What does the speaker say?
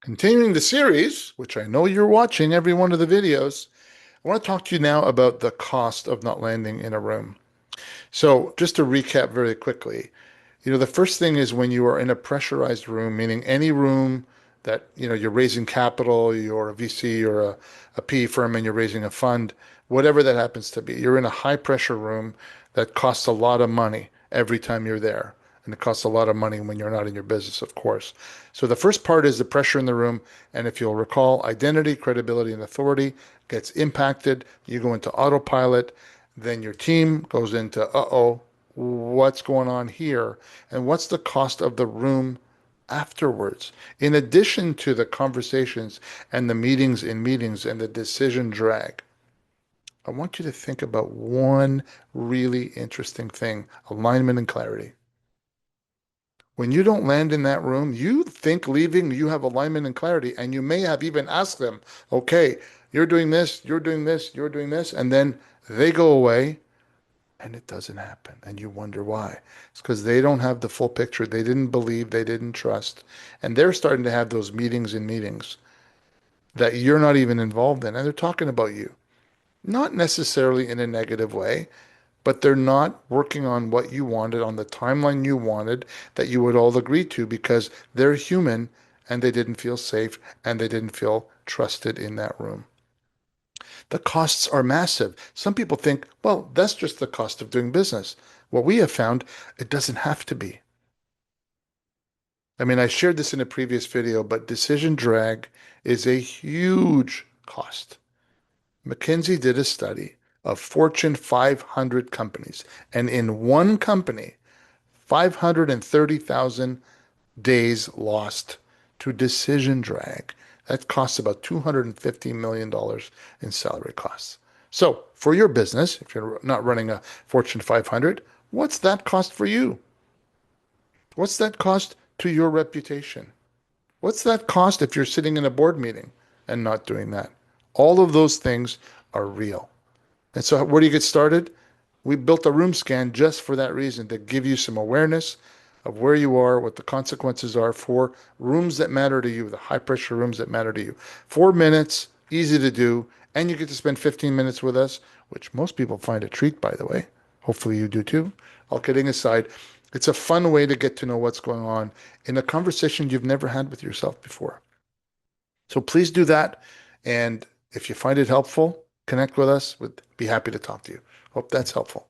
Continuing the series, which I know you're watching every one of the videos, I want to talk to you now about the cost of not landing in a room. So, just to recap very quickly, the first thing is when you are in a pressurized room, meaning any room that, you're raising capital, you're a VC or a PE firm and you're raising a fund, whatever that happens to be, you're in a high pressure room that costs a lot of money every time you're there. And it costs a lot of money when you're not in your business, of course. So the first part is the pressure in the room. And if you'll recall, identity, credibility, and authority gets impacted. You go into autopilot. Then your team goes into, uh-oh, what's going on here? And what's the cost of the room afterwards? In addition to the conversations and the meetings and the decision drag, I want you to think about one really interesting thing: alignment and clarity. When you don't land in that room, you think leaving, you have alignment and clarity, and you may have even asked them, okay, you're doing this, you're doing this, you're doing this, and then they go away and it doesn't happen. And you wonder why. It's because they don't have the full picture. They didn't believe, they didn't trust. And they're starting to have those meetings that you're not even involved in. And they're talking about you, not necessarily in a negative way, but they're not working on what you wanted on the timeline you wanted that you would all agree to because they're human and they didn't feel safe and they didn't feel trusted in that room. The costs are massive. Some people think, well, that's just the cost of doing business. What we have found, it doesn't have to be. I mean, I shared this in a previous video, but decision drag is a huge cost. McKinsey did a study of Fortune 500 companies, and in one company, 530,000 days lost to decision drag. That costs about $250 million in salary costs. So, for your business, if you're not running a Fortune 500, what's that cost for you? What's that cost to your reputation? What's that cost if you're sitting in a board meeting and not doing that? All of those things are real. And so, where do you get started? We built a room scan just for that reason, to give you some awareness of where you are, what the consequences are for rooms that matter to you, the high pressure rooms that matter to you. 4 minutes, easy to do, and you get to spend 15 minutes with us, which most people find a treat, by the way. Hopefully you do too. All kidding aside, it's a fun way to get to know what's going on in a conversation you've never had with yourself before. So please do that. And if you find it helpful, connect with us. We'd be happy to talk to you. Hope that's helpful.